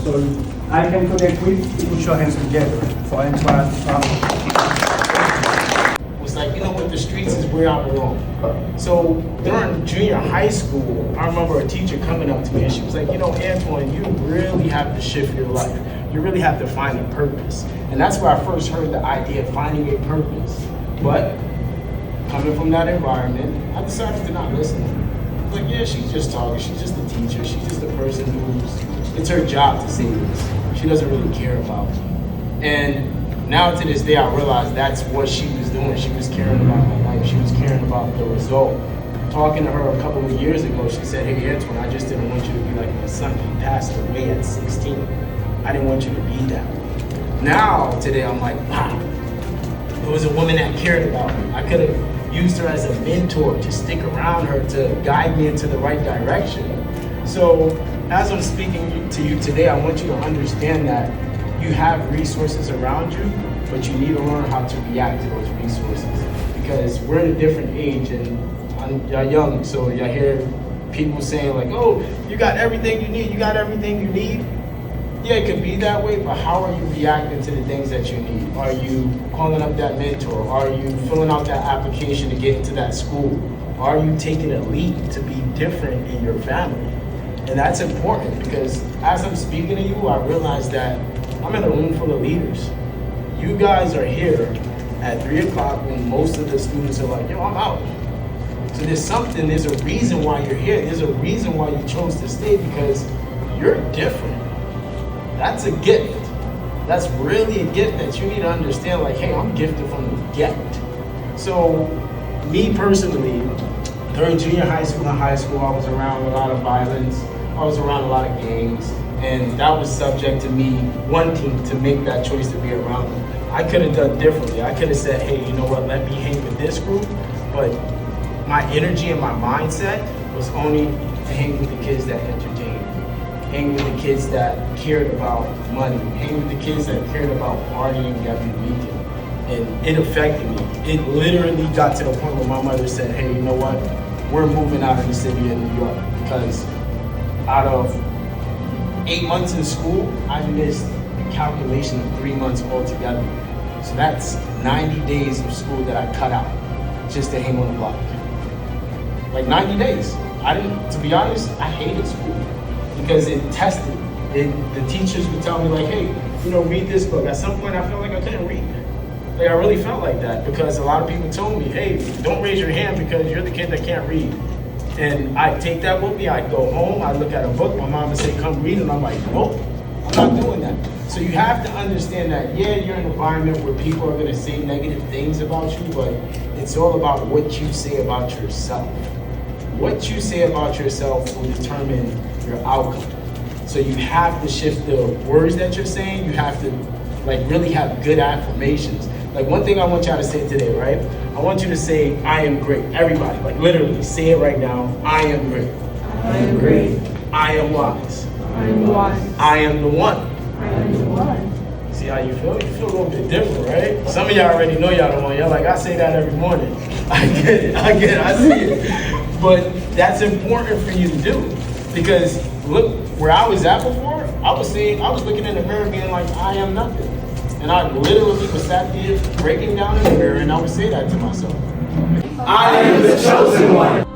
So I can connect with, put your hands together for Antoine. Was like, you know what, the streets is where I belong. So during junior high school, I remember a teacher coming up to me and she was like, you know, Antoine, you really have to shift your life. You really have to find a purpose. And that's where I first heard the idea of finding a purpose. But coming from that environment, I decided to not listen. I was like, yeah, she's just talking. She's just a teacher. She's just a person it's her job to say this. She doesn't really care about me. And now to this day, I realize that's what she was doing. She was caring about my life. She was caring about the result. Talking to her a couple of years ago, she said, hey, Antoine, I just didn't want you to be like my son. He passed away at 16. I didn't want you to be that way. Now, today, I'm like, wow, it was a woman that cared about me. I could have used her as a mentor to stick around her, to guide me into the right direction. So as I'm speaking to you today, I want you to understand that you have resources around you, but you need to learn how to react to those resources. Because we're in a different age and y'all young, so y'all hear people saying like, oh, you got everything you need, you got everything you need. Yeah, it could be that way, but how are you reacting to the things that you need? Are you calling up that mentor? Are you filling out that application to get into that school? Are you taking a leap to be different in your family? And that's important because as I'm speaking to you, I realize that I'm in a room full of leaders. You guys are here at 3 o'clock when most of the students are like, yo, I'm out. So there's a reason why you're here. There's a reason why you chose to stay because you're different. That's a gift. That's really a gift that you need to understand, like, hey, I'm gifted from the get. So me personally, during junior high school and high school, I was around a lot of violence. I was around a lot of gangs, and that was subject to me wanting to make that choice to be around them. I could have done differently. I could have said, hey, you know what, let me hang with this group, but my energy and my mindset was only to hang with the kids that entertained, hang with the kids that cared about money, hang with the kids that cared about partying every weekend. And it affected me. It literally got to the point where my mother said, hey, you know what? We're moving out of the city of New York because out of 8 months in school, I missed a calculation of 3 months altogether. So that's 90 days of school that I cut out just to hang on the block. Like 90 days. To be honest, I hated school because it tested me. The teachers would tell me like, hey, you know, read this book. At some point I felt like I couldn't read. Like I really felt like that because a lot of people told me, hey, don't raise your hand because you're the kid that can't read. And I'd take that with me, I'd go home, I'd look at a book, my mom would say, come read, and I'm like, nope, I'm not doing that. So you have to understand that, yeah, you're in an environment where people are gonna say negative things about you, but it's all about what you say about yourself. What you say about yourself will determine your outcome. So you have to shift the words that you're saying, you have to like really have good affirmations. Like one thing I want y'all to say today, right? I want you to say, I am great. Everybody, like literally say it right now. I am great. I am great. I am wise. I am wise. I am the one. I am the one. See how you feel? You feel a little bit different, right? Some of y'all already know y'all the one. Y'all like, I say that every morning. I get it, I see it. But that's important for you to do because look, where I was at before, I was looking in the mirror being like, I am nothing. And I literally was sat there breaking down in the mirror and I would say that to myself. I am the chosen one.